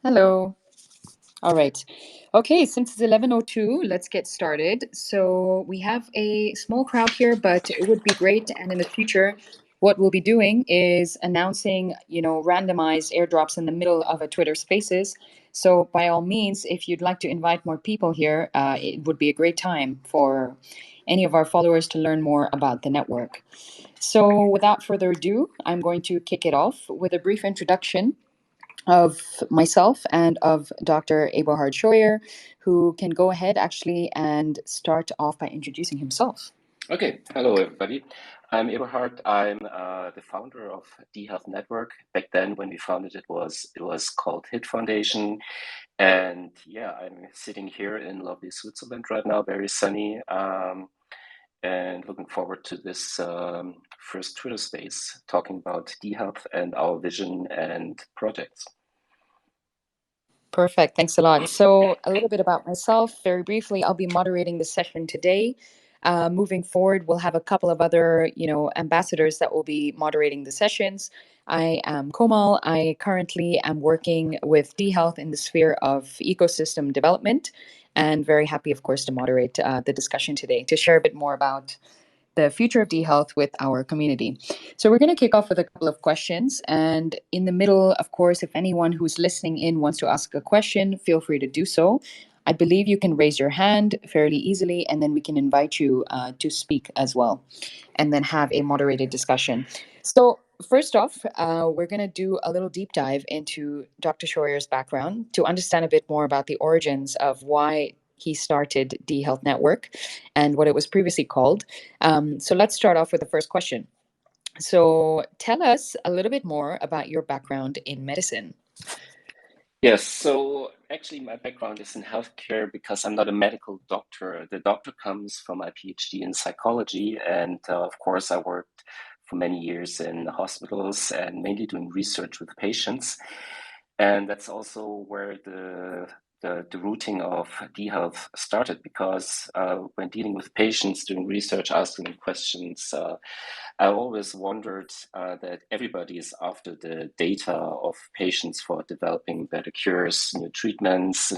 Hello. All right. Okay, since it's 11:02, let's get started. So we have a small crowd here, but it would be great. And in the future, what we'll be doing is announcing, randomized airdrops in the middle of a Twitter Spaces. So by all means, if you'd like to invite more people here, it would be a great time for any of our followers to learn more about the network. So without further ado, I'm going to kick it off with a brief introduction of myself and of Dr. Eberhard Scheuer, who can go ahead actually and start off by introducing himself. Okay, hello everybody. I'm Eberhard. I'm the founder of dHealth Network. Back then, when we founded it was called HIT Foundation, and yeah, I'm sitting here in lovely Switzerland right now, very sunny, and looking forward to this first Twitter space, talking about dHealth and our vision and projects. Perfect. Thanks a lot. So, a little bit about myself, very briefly. I'll be moderating the session today. Moving forward, we'll have a couple of other, ambassadors that will be moderating the sessions. I am Komal. I currently am working with dHealth in the sphere of ecosystem development, and very happy, of course, to moderate the discussion today to share a bit more about the future of dHealth with our community. So we're going to kick off with a couple of questions. And in the middle, of course, if anyone who's listening in wants to ask a question, feel free to do so. I believe you can raise your hand fairly easily, and then we can invite you to speak as well, and then have a moderated discussion. So first off, we're going to do a little deep dive into Dr. Scheuer's background to understand a bit more about the origins of why he started dHealth Network and what it was previously called. So let's start off with the first question. So tell us a little bit more about your background in medicine. Yes, so actually my background is in healthcare because I'm not a medical doctor. The doctor comes from my PhD in psychology, and of course I worked for many years in hospitals and mainly doing research with patients. And that's also where the rooting of dHealth started because when dealing with patients, doing research, asking them questions, I always wondered that everybody is after the data of patients for developing better cures, new treatments.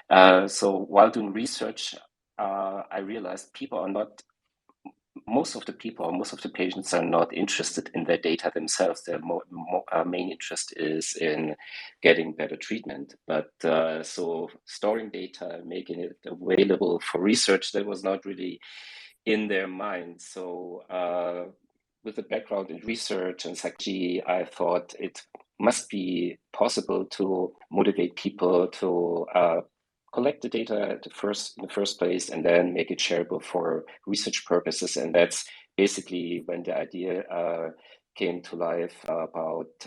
So while doing research, I realized most of the people, most of the patients are not interested in their data themselves. Their main interest is in getting better treatment. But so storing data, making it available for research, that was not really in their mind. So with a background in research and psychology, I thought it must be possible to motivate people to collect the data in the first place and then make it shareable for research purposes. And that's basically when the idea came to life about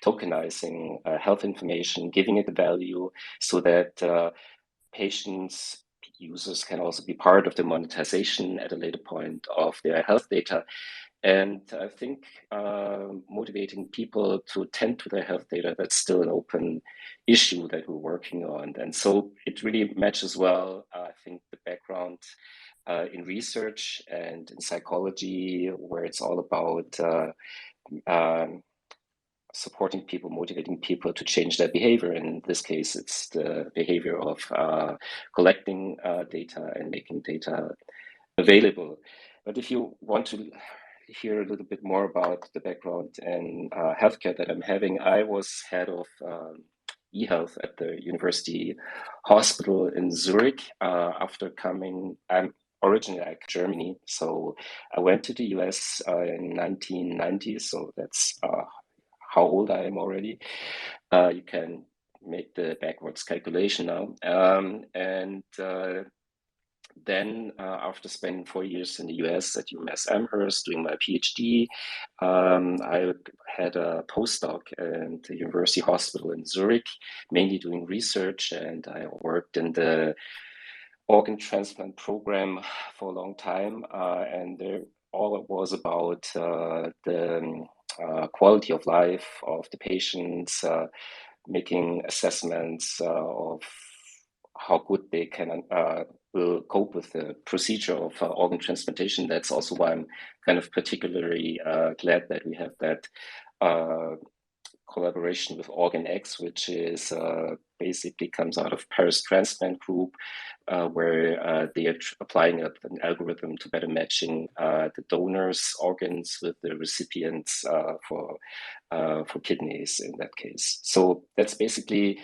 tokenizing health information, giving it a value so that patients, users can also be part of the monetization at a later point of their health data. And I think motivating people to tend to their health data, that's still an open issue that we're working on. And so it really matches well, I think, the background in research and in psychology, where it's all about supporting people, motivating people to change their behavior. And in this case, it's the behavior of collecting data and making data available. But if you want to hear a little bit more about the background in healthcare that I'm having, I was head of eHealth at the University Hospital in Zurich after coming. I'm originally like Germany, so I went to the US in 1990. So that's how old I am already. You can make the backwards calculation now. And then, after spending 4 years in the US at UMass Amherst doing my PhD, I had a postdoc at the University Hospital in Zurich, mainly doing research, and I worked in the organ transplant program for a long time. And all it was about the quality of life of the patients, making assessments of how good they can will cope with the procedure of organ transplantation. That's also why I'm kind of particularly glad that we have that collaboration with OrganX, which is basically comes out of Paris Transplant Group, where they are applying an algorithm to better matching the donors' organs with the recipients for kidneys in that case. So that's basically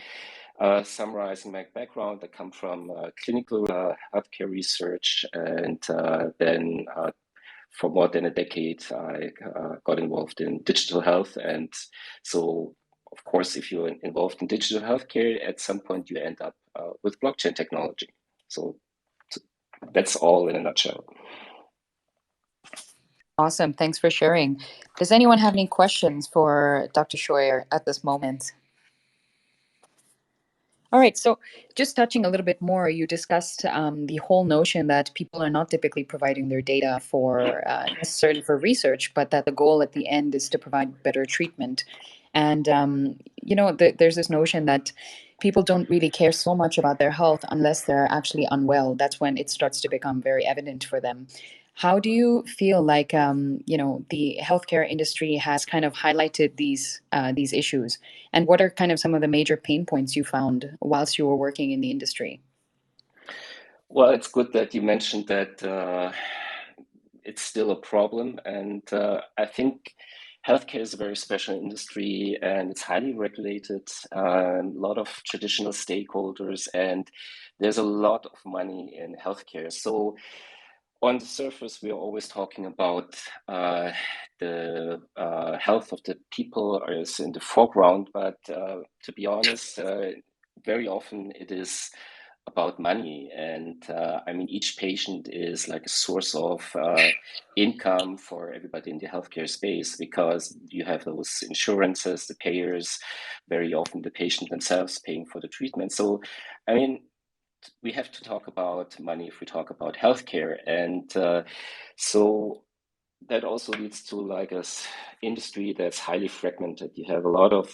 summarizing my background. I come from clinical healthcare research, and then for more than a decade, I got involved in digital health. And so, of course, if you're involved in digital healthcare, at some point you end up with blockchain technology. So that's all in a nutshell. Awesome. Thanks for sharing. Does anyone have any questions for Dr. Scheuer at this moment? All right, so just touching a little bit more, you discussed the whole notion that people are not typically providing their data for necessarily for research, but that the goal at the end is to provide better treatment. And there's this notion that people don't really care so much about their health unless they're actually unwell. That's when it starts to become very evident for them. How do you feel like the healthcare industry has kind of highlighted these issues? And what are kind of some of the major pain points you found whilst you were working in the industry? Well, it's good that you mentioned that it's still a problem. And I think healthcare is a very special industry and it's highly regulated, a lot of traditional stakeholders, and there's a lot of money in healthcare. So on the surface, we are always talking about the health of the people is in the foreground, but to be honest, very often it is about money. And I mean, each patient is like a source of income for everybody in the healthcare space because you have those insurances, the payers, very often the patient themselves paying for the treatment. So, I mean, we have to talk about money if we talk about healthcare. And so that also leads to like a industry that's highly fragmented. You have a lot of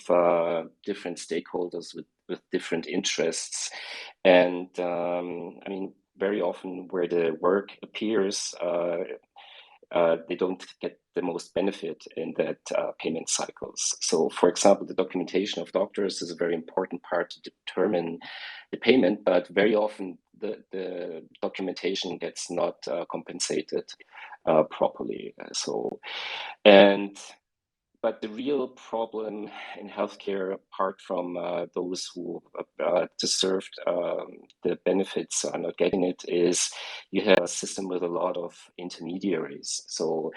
different stakeholders with different interests. And I mean, very often where the work appears, they don't get the most benefit in that payment cycles. So, for example, the documentation of doctors is a very important part to determine the payment, but very often the documentation gets not compensated properly. And but the real problem in healthcare, apart from those who deserved the benefits are not getting it, is you have a system with a lot of intermediaries. So,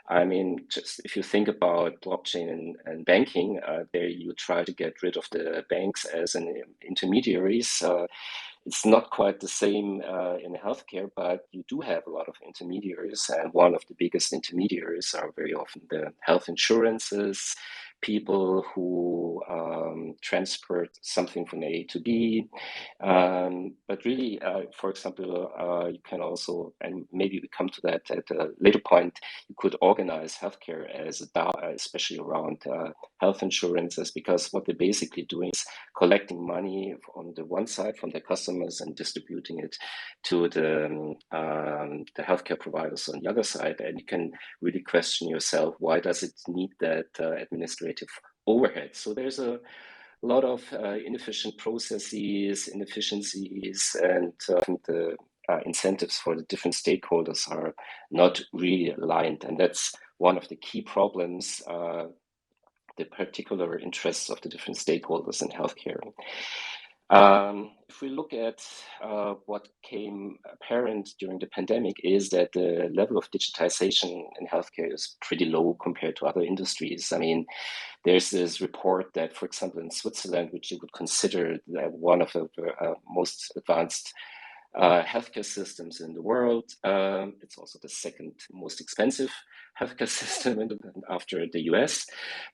I mean, just if you think about blockchain and banking, there you try to get rid of the banks as an intermediaries. It's not quite the same in healthcare, but you do have a lot of intermediaries. And one of the biggest intermediaries are very often the health insurances, people who transport something from A to B. But really, for example, you can also, and maybe we come to that at a later point, you could organize healthcare as a DAO, especially around health insurances, because what they're basically doing is collecting money on the one side from their customers and distributing it to the healthcare providers on the other side. And you can really question yourself, why does it need that administrative overhead? So there's a lot of inefficient processes, inefficiencies, and the incentives for the different stakeholders are not really aligned. And that's one of the key problems, the particular interests of the different stakeholders in healthcare. If we look at what came apparent during the pandemic is that the level of digitization in healthcare is pretty low compared to other industries. I mean, there's this report that, for example, in Switzerland, which you would consider one of the most advanced healthcare systems in the world. It's also the second most expensive healthcare system after the US.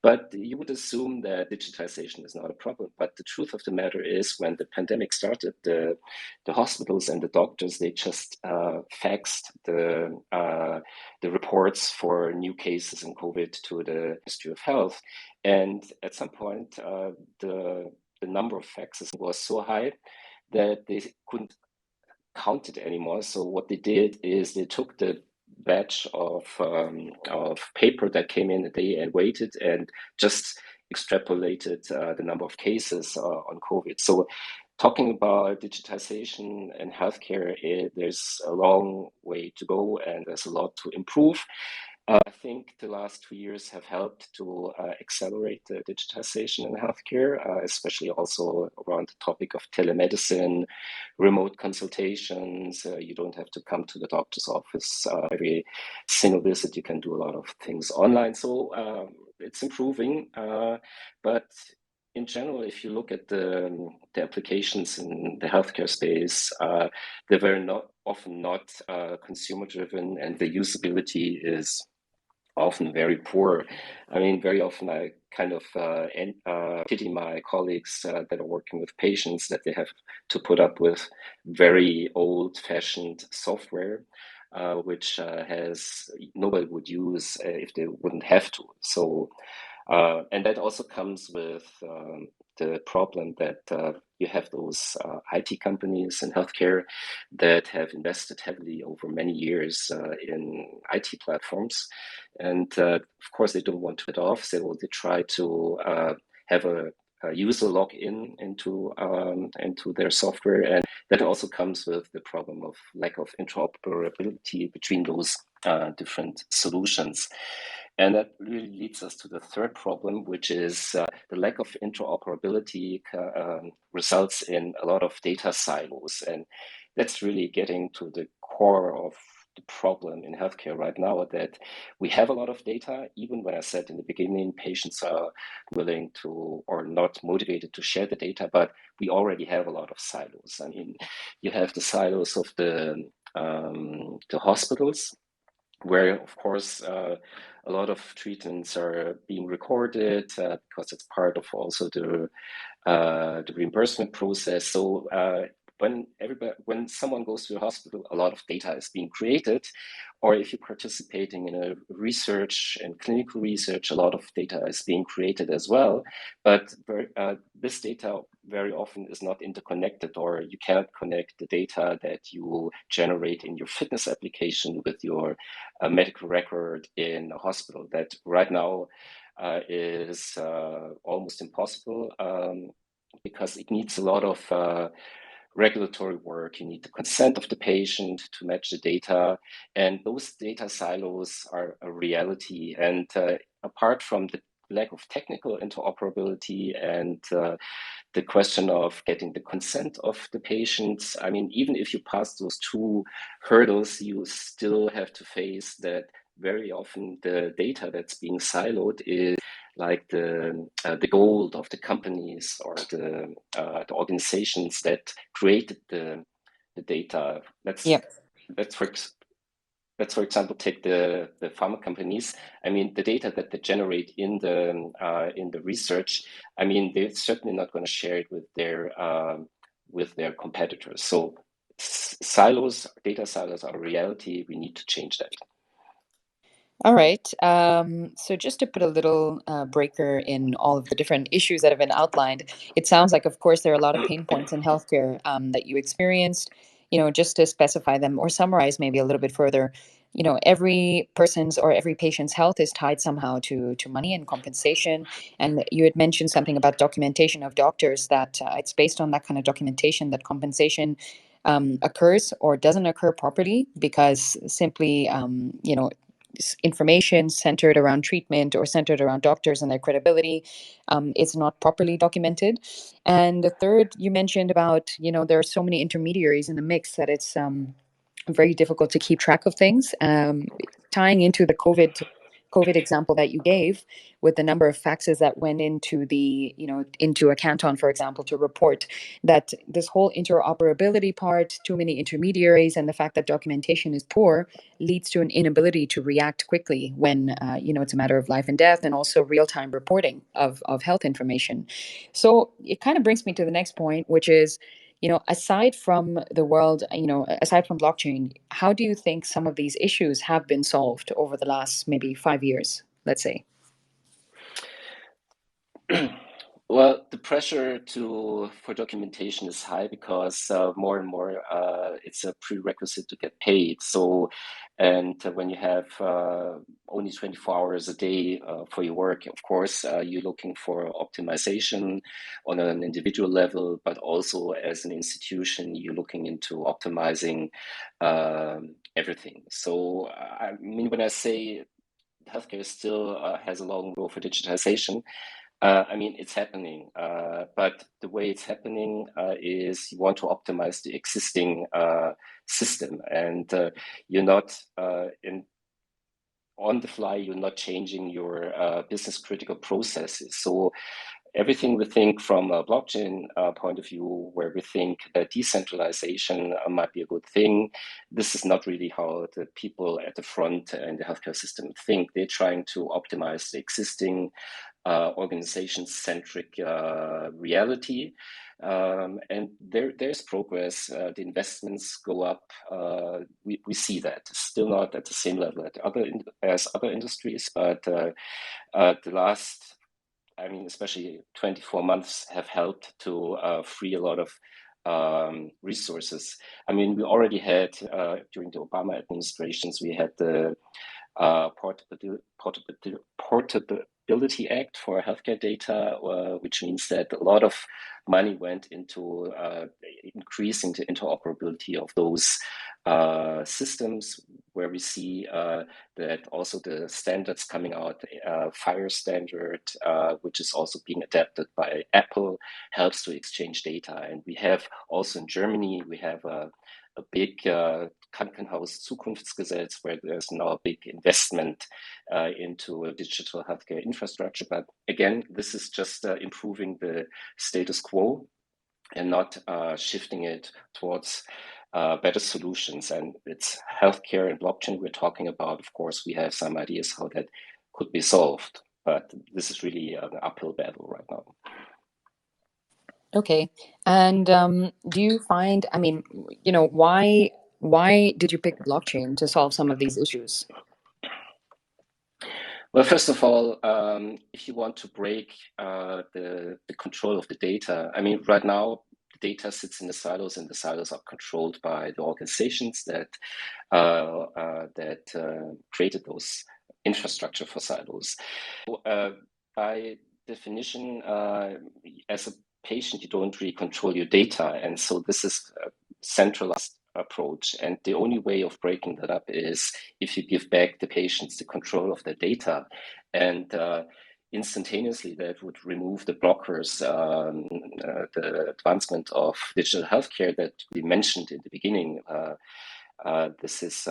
But you would assume that digitization is not a problem. But the truth of the matter is, when the pandemic started, the hospitals and the doctors, they just faxed the reports for new cases in COVID to the Ministry of Health. And at some point, the number of faxes was so high that they couldn't count it anymore. So what they did is they took the batch of paper that came in a day and waited and just extrapolated the number of cases on COVID. So talking about digitization and healthcare, there's a long way to go and there's a lot to improve. I think the last 2 years have helped to accelerate the digitization in healthcare, especially also around the topic of telemedicine, remote consultations. You don't have to come to the doctor's office every single visit. You can do a lot of things online. So it's improving. But in general, if you look at the applications in the healthcare space, they're very often not consumer driven, and the usability is often very poor. I mean, very often I kind of pity my colleagues that are working with patients that they have to put up with very old-fashioned software, which has nobody would use if they wouldn't have to. So, and that also comes with the problem that you have those IT companies in healthcare that have invested heavily over many years in IT platforms. And of course, they don't want to get off. So they try to have a user login into their software. And that also comes with the problem of lack of interoperability between those different solutions. And that really leads us to the third problem, which is the lack of interoperability results in a lot of data silos. And that's really getting to the core of the problem in healthcare right now, that we have a lot of data. Even when I said in the beginning, patients are willing to or not motivated to share the data, but we already have a lot of silos. I mean, you have the silos of the hospitals, where, of course, a lot of treatments are being recorded because it's part of also the reimbursement process. So when someone goes to a hospital, a lot of data is being created, or if you're participating in a research and clinical research, a lot of data is being created as well. But this data very often is not interconnected, or you cannot connect the data that you generate in your fitness application with your medical record in a hospital. That right now is almost impossible because it needs a lot of regulatory work. You need the consent of the patient to match the data, and those data silos are a reality. And apart from the lack of technical interoperability and the question of getting the consent of the patients, I mean, even if you pass those two hurdles, you still have to face that very often the data that's being siloed is like the gold of the companies or the organizations that created the data. Yep. Let's for example take the pharma companies. I mean, the data that they generate in the research, I mean, they're certainly not going to share it with their competitors. So data silos are a reality. We need to change that. All right. So just to put a little breaker in all of the different issues that have been outlined, it sounds like, of course, there are a lot of pain points in healthcare that you experienced. Just to specify them or summarize maybe a little bit further, every person's or every patient's health is tied somehow to money and compensation. And you had mentioned something about documentation of doctors, that it's based on that kind of documentation that compensation occurs or doesn't occur properly because simply, information centered around treatment or centered around doctors and their credibility is not properly documented. And the third, you mentioned about, there are so many intermediaries in the mix that it's very difficult to keep track of things. Tying into the COVID example that you gave, with the number of faxes that went into into a canton, for example, to report that this whole interoperability part, too many intermediaries, and the fact that documentation is poor leads to an inability to react quickly when it's a matter of life and death, and also real-time reporting of health information. So it kind of brings me to the next point, which is, aside from the world, aside from blockchain, how do you think some of these issues have been solved over the last maybe 5 years, let's say? Well, the pressure for documentation is high because more and more it's a prerequisite to get paid. So, and when you have only 24 hours a day for your work, of course, you're looking for optimization on an individual level, but also as an institution, you're looking into optimizing everything. So, I mean, when I say healthcare still has a long road for digitization, I mean, it's happening, but the way it's happening is you want to optimize the existing system, and you're not on the fly. You're not changing your business critical processes. So everything we think from a blockchain point of view, where we think that decentralization might be a good thing, this is not really how the people at the front in the healthcare system think. They're trying to optimize the existing organization-centric reality. And there's progress. The investments go up. We see that. Still not at the same level as other industries, but the last, I mean, especially 24 months have helped to free a lot of resources. I mean, we already had during the Obama administrations, we had the Portability Act for healthcare data, which means that a lot of money went into increasing the interoperability of those systems, where we see that also the standards coming out, Fire standard, which is also being adapted by Apple, helps to exchange data. And we have also in Germany, we have a big Krankenhaus Zukunftsgesetz, where there's now a big investment into a digital healthcare infrastructure. But again, this is just improving the status quo and not shifting it towards better solutions. And it's healthcare and blockchain we're talking about. Of course, we have some ideas how that could be solved, but this is really an uphill battle right now. Okay. And do you find, I mean, why did you pick blockchain to solve some of these issues? Well, first of all, if you want to break the control of the data, I mean, right now, the data sits in the silos, and the silos are controlled by the organizations that created those infrastructure for silos. By definition, as a patient, you don't really control your data, and so this is a centralized approach. And the only way of breaking that up is if you give back the patients the control of their data, and instantaneously that would remove the blockers, the advancement of digital healthcare that we mentioned in the beginning. This is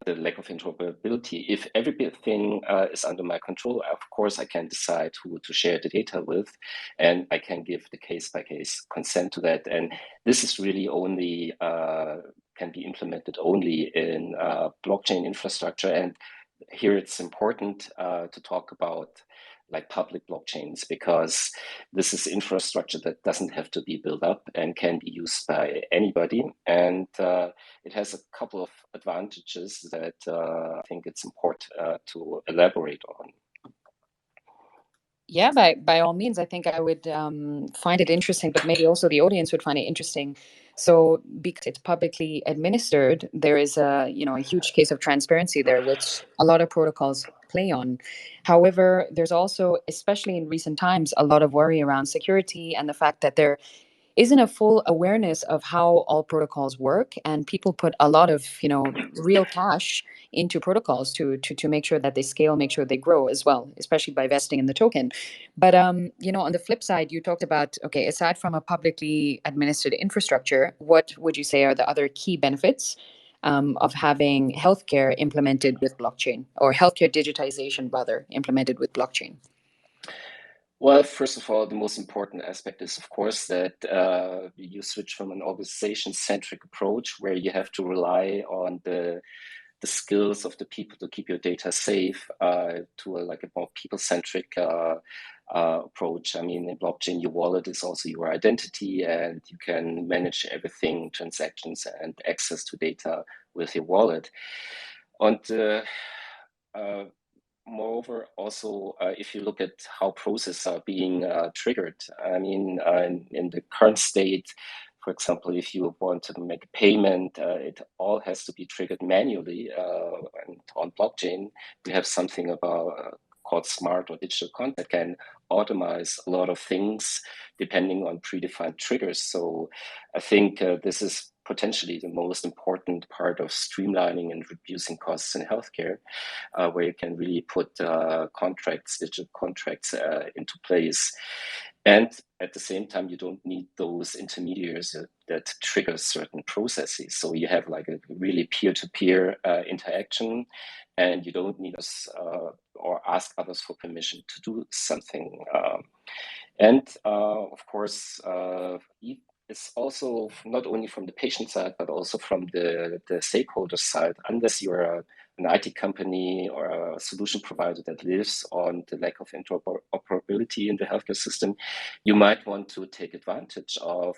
the lack of interoperability. If everything is under my control, of course, I can decide who to share the data with, and I can give the case-by-case consent to that. And this is really only can be implemented only in blockchain infrastructure. And here it's important to talk about like public blockchains, because this is infrastructure that doesn't have to be built up and can be used by anybody. And it has a couple of advantages that I think it's important to elaborate on. Yeah, by all means, I think I would find it interesting, but maybe also the audience would find it interesting. So, because it's publicly administered, there is a huge case of transparency there, which a lot of protocols play on. However, there's also, especially in recent times, a lot of worry around security and the fact that there isn't a full awareness of how all protocols work, and people put a lot of real cash into protocols to make sure that they scale, make sure they grow as well, especially by vesting in the token. But on the flip side, you talked about, okay, aside from a publicly administered infrastructure, what would you say are the other key benefits of having healthcare implemented with blockchain, or healthcare digitization rather implemented with blockchain? Well, first of all, the most important aspect is, of course, that you switch from an organization-centric approach where you have to rely on the skills of the people to keep your data safe to a more people-centric approach. I mean, in blockchain, your wallet is also your identity, and you can manage everything, transactions and access to data with your wallet. And moreover, also, if you look at how processes are being triggered, I mean, in the current state, for example, if you want to make a payment, it all has to be triggered manually. And on blockchain, we have something about called smart or digital contract can automate a lot of things depending on predefined triggers. So I think this is potentially the most important part of streamlining and reducing costs in healthcare, where you can really put contracts, digital contracts into place. And at the same time, you don't need those intermediaries that trigger certain processes. So you have like a really peer-to-peer interaction, and you don't need us or ask others for permission to do something. And of course, it's also not only from the patient side, but also from the stakeholder side. Unless you're an IT company or a solution provider that lives on the lack of interoperability in the healthcare system, you might want to take advantage of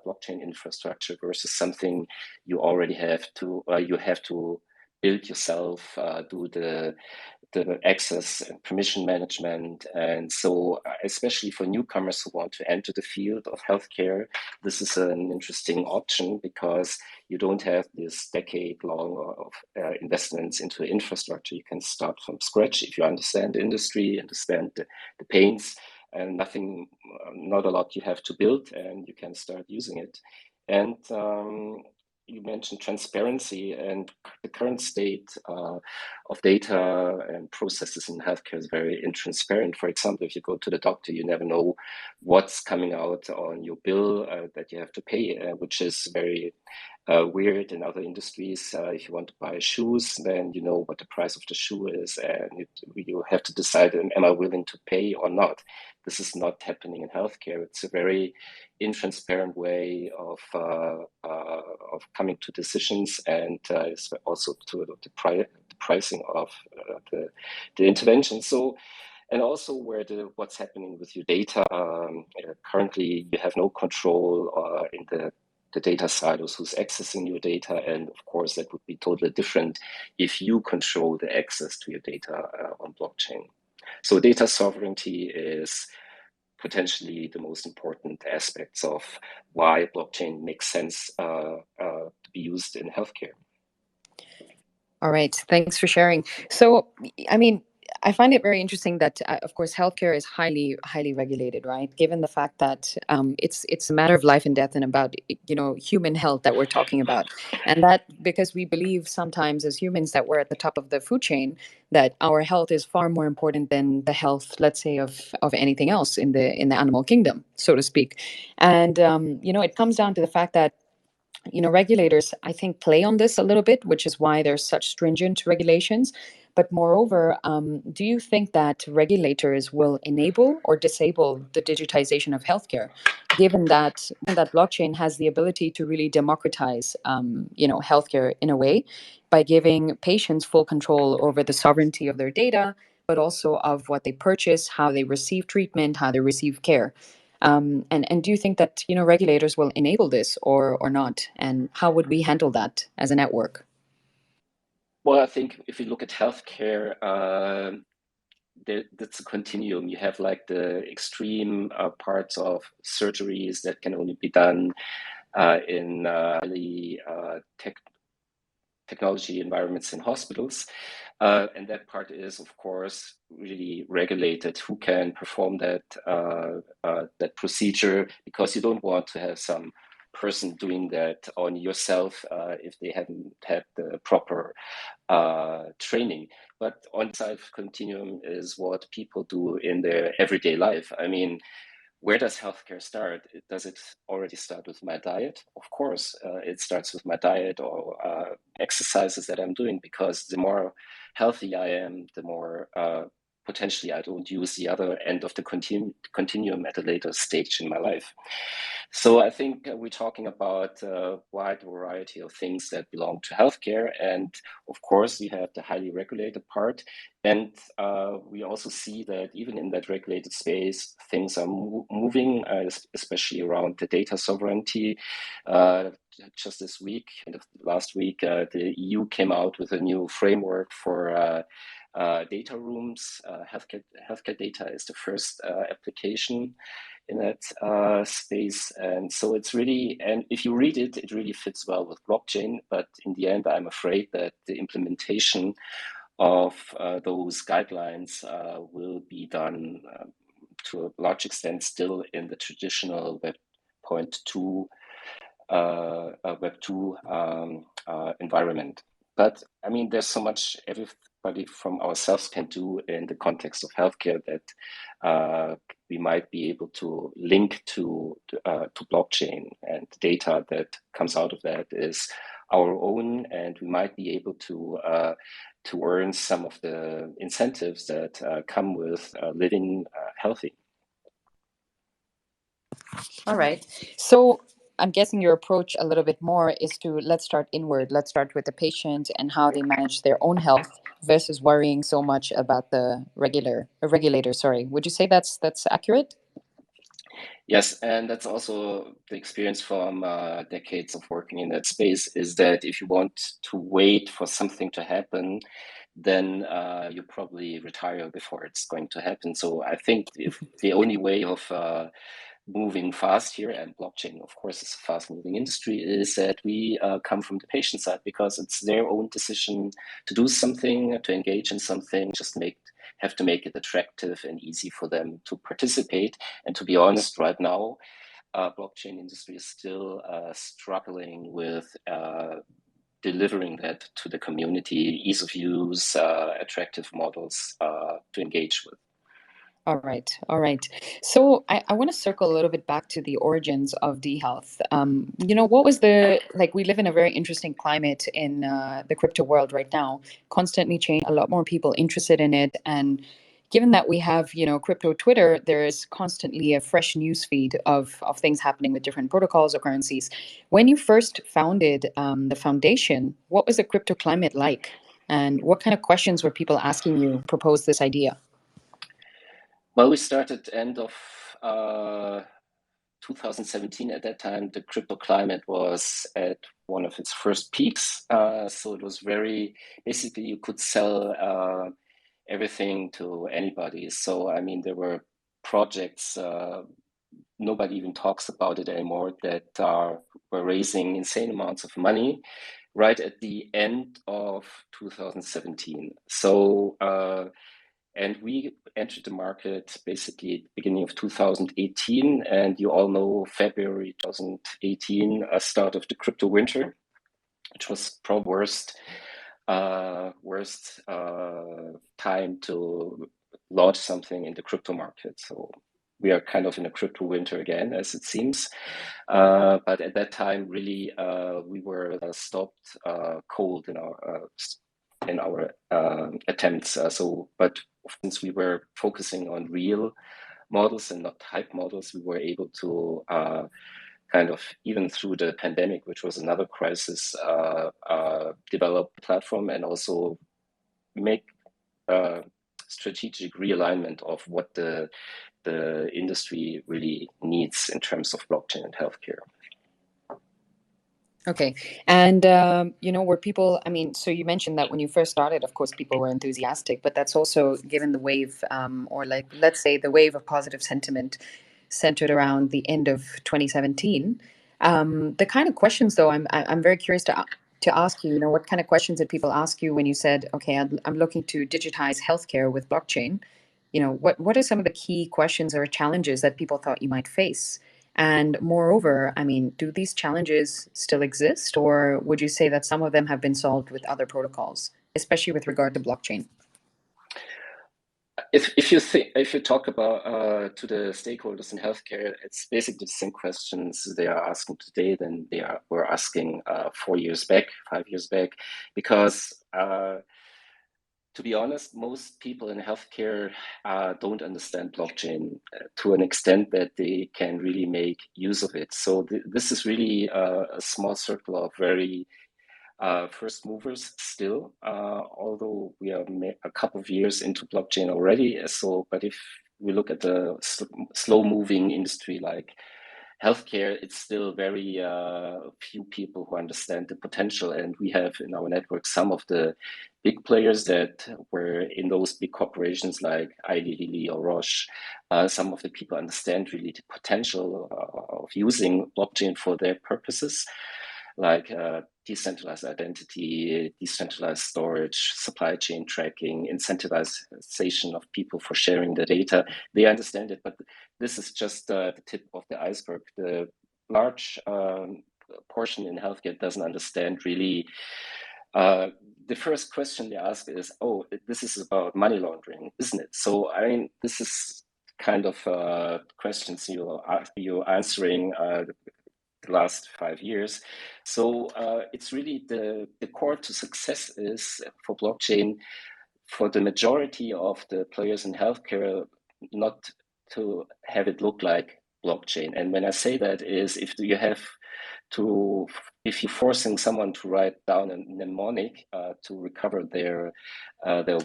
blockchain infrastructure versus something you already have to, you have to build yourself, do the access and permission management. And so, especially for newcomers who want to enter the field of healthcare, this is an interesting option because you don't have this decade long of investments into infrastructure. You can start from scratch if you understand the industry, understand the pains, and nothing, not a lot you have to build, and you can start using it. And you mentioned transparency, and the current state of data and processes in healthcare is very intransparent. For example, if you go to the doctor, you never know what's coming out on your bill that you have to pay, which is very weird in other industries. If you want to buy shoes, then you know what the price of the shoe is, and you have to decide, am I willing to pay or not? This is not happening in healthcare. It's a very intransparent way of coming to decisions, and it's also to the pricing of the intervention. So, and also where what's happening with your data. Currently, you have no control in the data silos who's accessing your data, and of course that would be totally different if you control the access to your data on blockchain. So data sovereignty is potentially the most important aspects of why blockchain makes sense to be used in healthcare. All right. Thanks for sharing. So, I mean, I find it very interesting that, of course, healthcare is highly regulated, right? Given the fact that it's a matter of life and death and about human health that we're talking about, and that because we believe sometimes as humans that we're at the top of the food chain, that our health is far more important than the health, let's say, of anything else in the animal kingdom, so to speak. And it comes down to the fact that regulators, I think, play on this a little bit, which is why there's such stringent regulations. But moreover, do you think that regulators will enable or disable the digitization of healthcare, given that blockchain has the ability to really democratize, healthcare in a way by giving patients full control over the sovereignty of their data, but also of what they purchase, how they receive treatment, how they receive care. And do you think that regulators will enable this or not? And how would we handle that as a network? Well, I think if you look at healthcare, that's a continuum. You have like the extreme parts of surgeries that can only be done in highly technology environments in hospitals. And that part is, of course, really regulated. Who can perform that procedure? Because you don't want to have some person doing that on yourself if they haven't had the proper training. But on side continuum is what people do in their everyday life. I mean, where does healthcare start? Does it already start with my diet? Of course, it starts with my diet or exercises that I'm doing, because the more healthy I am, the more potentially I don't use the other end of the continuum at a later stage in my life. So I think we're talking about a wide variety of things that belong to healthcare. And of course, we have the highly regulated part. And we also see that even in that regulated space, things are moving, especially around the data sovereignty. Just this week, end of last week, the EU came out with a new framework for data rooms. Healthcare data is the first application in that space. And so it's really, and if you read it, it really fits well with blockchain. But in the end, I'm afraid that the implementation of those guidelines will be done to a large extent still in the traditional Web.2 environment. But I mean, there's so much everybody from ourselves can do in the context of healthcare that we might be able to link to blockchain, and data that comes out of that is our own, and we might be able to earn some of the incentives that come with living healthy. All right. So I'm guessing your approach a little bit more is to let's start inward. Let's start with the patient and how they manage their own health versus worrying so much about the regulator. Sorry. Would you say that's accurate? Yes, and that's also the experience from decades of working in that space, is that if you want to wait for something to happen, then you probably retire before it's going to happen. So I think if the only way of moving fast here, and blockchain, of course, is a fast-moving industry, is that we come from the patient side, because it's their own decision to do something, to engage in something, have to make it attractive and easy for them to participate. And to be honest, right now, blockchain industry is still struggling with delivering that to the community, ease of use, attractive models to engage with. All right. All right. So I want to circle a little bit back to the origins of dHealth. What was like, we live in a very interesting climate in the crypto world right now, constantly change, a lot more people interested in it. And given that we have, crypto Twitter, there is constantly a fresh news feed of things happening with different protocols or currencies. When you first founded the foundation, what was the crypto climate like? And what kind of questions were people asking you, propose this idea? Well, we started end of 2017. At that time, the crypto climate was at one of its first peaks. So it was basically, you could sell everything to anybody. So, I mean, there were projects, nobody even talks about it anymore, that were raising insane amounts of money right at the end of 2017. So, and we entered the market basically at the beginning of 2018. And you all know February 2018, start of the crypto winter, which was probably worst time to launch something in the crypto market. So we are kind of in a crypto winter again, as it seems. But at that time, really, we were stopped cold in our attempts. But since we were focusing on real models and not hype models, we were able to kind of, even through the pandemic, which was another crisis, develop a platform and also make strategic realignment of what the industry really needs in terms of blockchain and healthcare. Okay. And, were people, I mean, so you mentioned that when you first started, of course, people were enthusiastic, but that's also given the wave, or like, let's say the wave of positive sentiment centered around the end of 2017. The kind of questions, though, I'm very curious to ask you, what kind of questions did people ask you when you said, okay, I'm looking to digitize healthcare with blockchain? What are some of the key questions or challenges that people thought you might face? And moreover, I mean, do these challenges still exist, or would you say that some of them have been solved with other protocols, especially with regard to blockchain? If you talk about to the stakeholders in healthcare, it's basically the same questions they are asking today than were asking 4 years back, 5 years back, because to be honest, most people in healthcare don't understand blockchain to an extent that they can really make use of it. So this is really a small circle of very first movers still, although we are a couple of years into blockchain already. But if we look at the slow-moving industry like healthcare, it's still very few people who understand the potential. And we have in our network some of the big players that were in those big corporations like Lilly or Roche. Some of the people understand really the potential of using blockchain for their purposes, like decentralized identity, decentralized storage, supply chain tracking, incentivization of people for sharing the data. They understand it, but this is just the tip of the iceberg. The large portion in healthcare doesn't understand really. The first question they ask is, "Oh, this is about money laundering, isn't it?" So, I mean, this is kind of questions you're answering the last 5 years. So it's really the core to success is for blockchain, for the majority of the players in healthcare, not to have it look like blockchain. And when I say that is if you're forcing someone to write down a mnemonic to recover their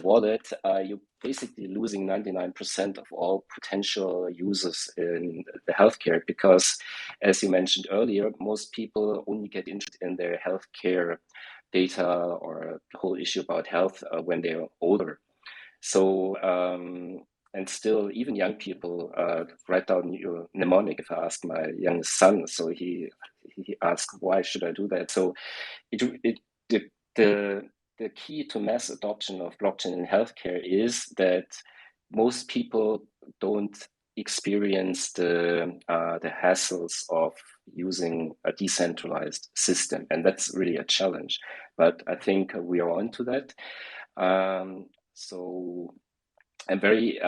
wallet, you're basically losing 99% of all potential users in the healthcare, because, as you mentioned earlier, most people only get interested in their healthcare data or the whole issue about health when they're older. So, and still, even young people write down your mnemonic. If I ask my youngest son, so he asked, "Why should I do that?" So, the key to mass adoption of blockchain in healthcare is that most people don't experience the hassles of using a decentralized system, and that's really a challenge. But I think we are onto that. So I'm very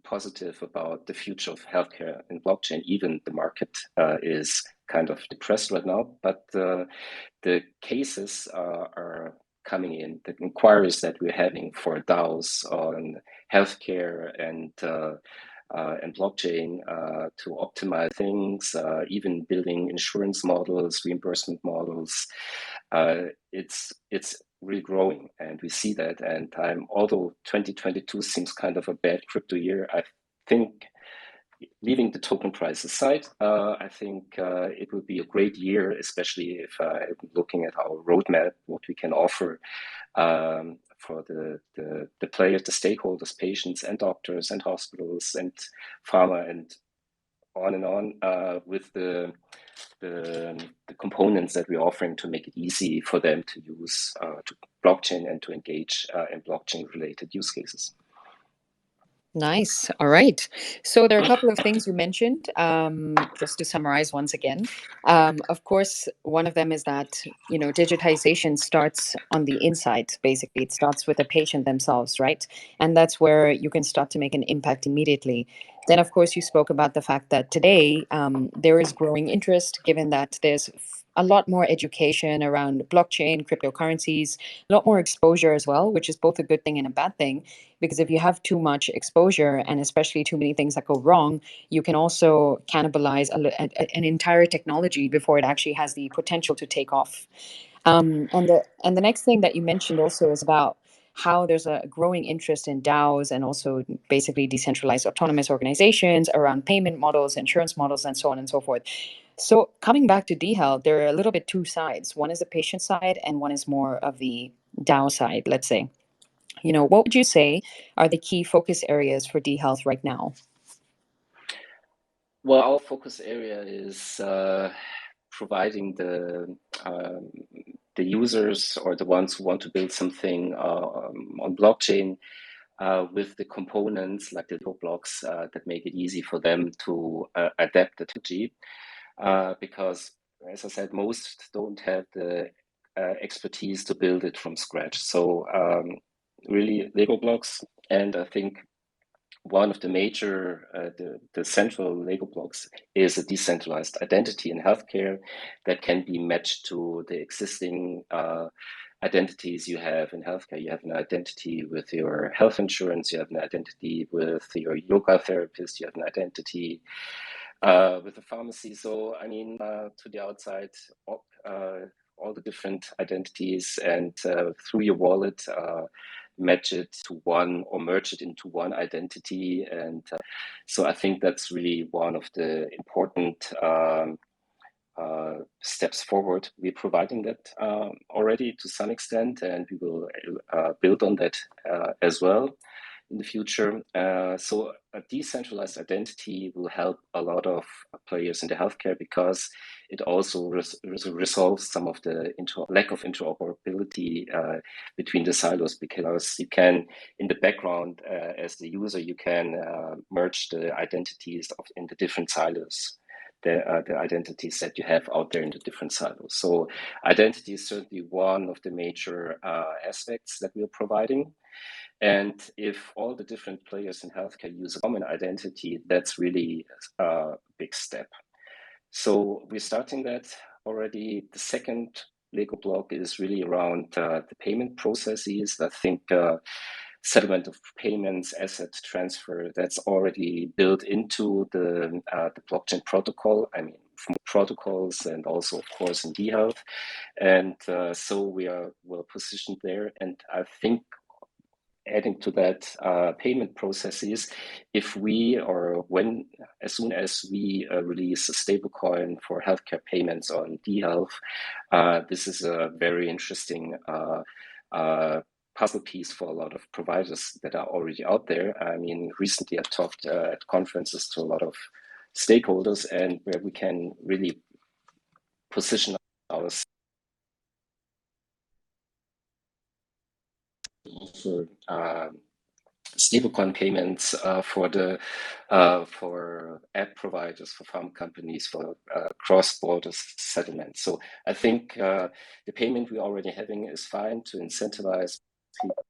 positive about the future of healthcare and blockchain. Even the market is kind of depressed right now, but the cases are coming in. The inquiries that we're having for DAOs on healthcare and blockchain to optimize things, even building insurance models, reimbursement models. It's really growing, and we see that. And although 2022 seems kind of a bad crypto year, I think, leaving the token price aside, I think it will be a great year, especially if I'm looking at our roadmap, what we can offer for the players, the stakeholders, patients and doctors and hospitals and pharma and on with the components that we're offering to make it easy for them to use to blockchain and to engage in blockchain related use cases. Nice. All right. So there are a couple of things you mentioned. Just to summarize once again, of course, one of them is that digitization starts on the inside. Basically, it starts with the patient themselves, right? And that's where you can start to make an impact immediately. Then, of course, you spoke about the fact that today there is growing interest, given that there's a lot more education around blockchain, cryptocurrencies, a lot more exposure as well, which is both a good thing and a bad thing. Because if you have too much exposure and especially too many things that go wrong, you can also cannibalize an entire technology before it actually has the potential to take off. And the next thing that you mentioned also is about how there's a growing interest in DAOs and also basically decentralized autonomous organizations around payment models, insurance models, and so on and so forth. So coming back to dHealth, there are a little bit two sides. One is the patient side and one is more of the DAO side, let's say. What would you say are the key focus areas for dHealth right now? Well, our focus area is providing the users or the ones who want to build something on blockchain with the components like the Lego blocks that make it easy for them to adapt the technology. Because, as I said, most don't have the expertise to build it from scratch. So really Lego blocks, and I think one of the major, the central Lego blocks is a decentralized identity in healthcare that can be matched to the existing identities you have in healthcare. You have an identity with your health insurance, you have an identity with your yoga therapist, you have an identity with the pharmacy. So, I mean, to the outside all the different identities and through your wallet match it to one or merge it into one identity. And so I think that's really one of the important steps forward. We're providing that already to some extent, and we will build on that as well in the future. So a decentralized identity will help a lot of players in the healthcare because it also resolves some of the lack of interoperability between the silos, because you can, in the background, as the user, you can merge the identities in the different silos. The identities that you have out there in the different silos. So identity is certainly one of the major aspects that we are providing. And if all the different players in healthcare use a common identity, that's really a big step. So we're starting that already. The second Lego block is really around the payment processes. I think settlement of payments, asset transfer, that's already built into the blockchain protocol. I mean, from protocols and also, of course, in dHealth. And so we are well positioned there. And I think adding to that payment processes, if we or when, as soon as we release a stablecoin for healthcare payments on dHealth, this is a very interesting puzzle piece for a lot of providers that are already out there. I mean, recently I talked at conferences to a lot of stakeholders, and where we can really position ourselves for stablecoin payments for app providers, for farm companies, for cross-border settlements. So I think the payment we're already having is fine to incentivize people.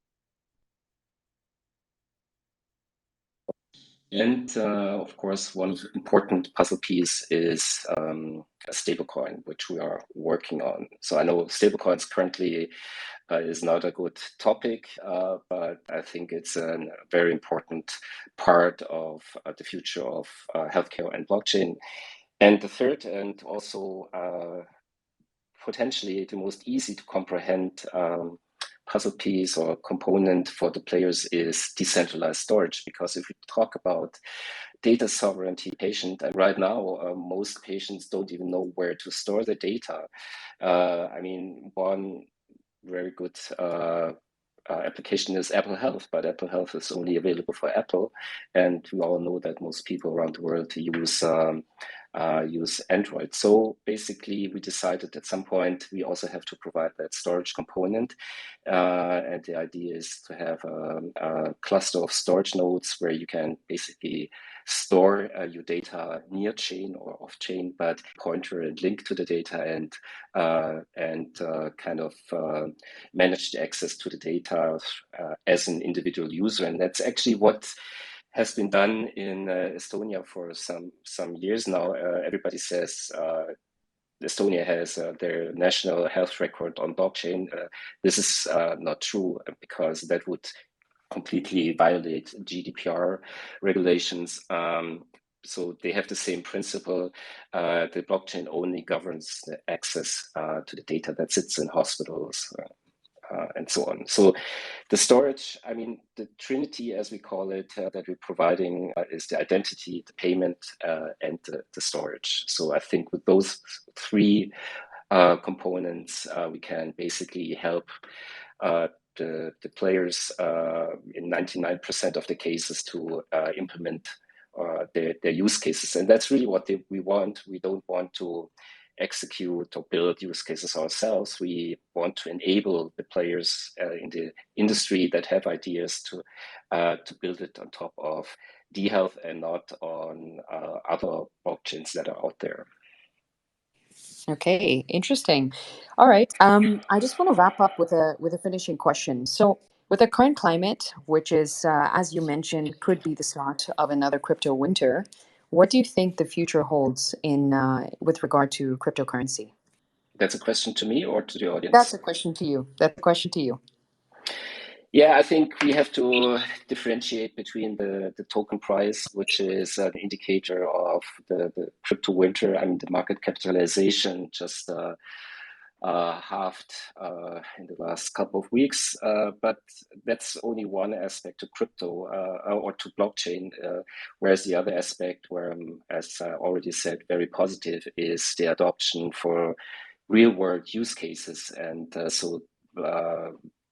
And of course, one important puzzle piece is a stablecoin, which we are working on. So I know stablecoins currently is not a good topic, but I think it's a very important part of the future of healthcare and blockchain. And the third, and also potentially the most easy to comprehend puzzle piece or component for the players is decentralized storage. Because if we talk about data sovereignty patient, and right now most patients don't even know where to store the data. I mean, one very good application is Apple Health, but Apple Health is only available for Apple, and we all know that most people around the world use Android. So basically, we decided at some point we also have to provide that storage component, and the idea is to have a cluster of storage nodes where you can basically store your data near chain or off chain, but pointer and link to the data and kind of manage the access to the data as an individual user. And that's actually what has been done in Estonia for some years now. Everybody says Estonia has their national health record on blockchain. This is not true, because that would completely violate GDPR regulations. So they have the same principle. The blockchain only governs the access to the data that sits in hospitals and so on. So the storage, I mean, the Trinity, as we call it, that we're providing is the identity, the payment, and the storage. So I think with those three components, we can basically help the players in 99% of the cases to implement their use cases. And that's really what we want. We don't want to execute or build use cases ourselves. We want to enable the players in the industry that have ideas to build it on top of dHealth and not on other blockchains that are out there. Okay, interesting. All right. I just want to wrap up with a finishing question. So, with the current climate, which is, as you mentioned, could be the start of another crypto winter, what do you think the future holds in with regard to cryptocurrency? That's a question to me or to the audience? That's a question to you. That's a question to you. Yeah, I think we have to differentiate between the token price, which is an indicator of the crypto winter. I mean, the market capitalization just halved in the last couple of weeks. But that's only one aspect to crypto or to blockchain, whereas the other aspect, where I'm, as I already said, very positive, is the adoption for real world use cases. And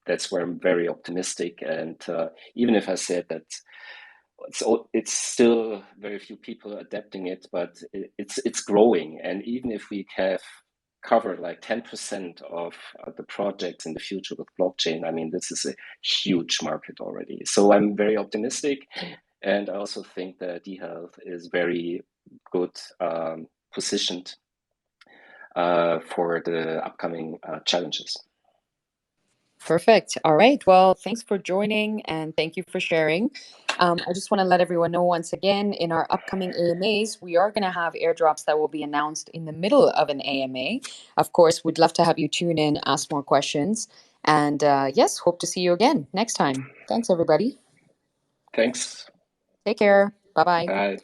that's where I'm very optimistic. And even if I said that it's still very few people adapting it, but it's growing. And even if we have covered like 10% of the projects in the future with blockchain, I mean, this is a huge market already. So I'm very optimistic. And I also think that dHealth is very good positioned for the upcoming challenges. Perfect. All right. Well, thanks for joining and thank you for sharing. I just want to let everyone know once again, in our upcoming AMAs, we are going to have airdrops that will be announced in the middle of an AMA. Of course, we'd love to have you tune in, ask more questions. And yes, hope to see you again next time. Thanks, everybody. Thanks. Take care. Bye-bye. Bye.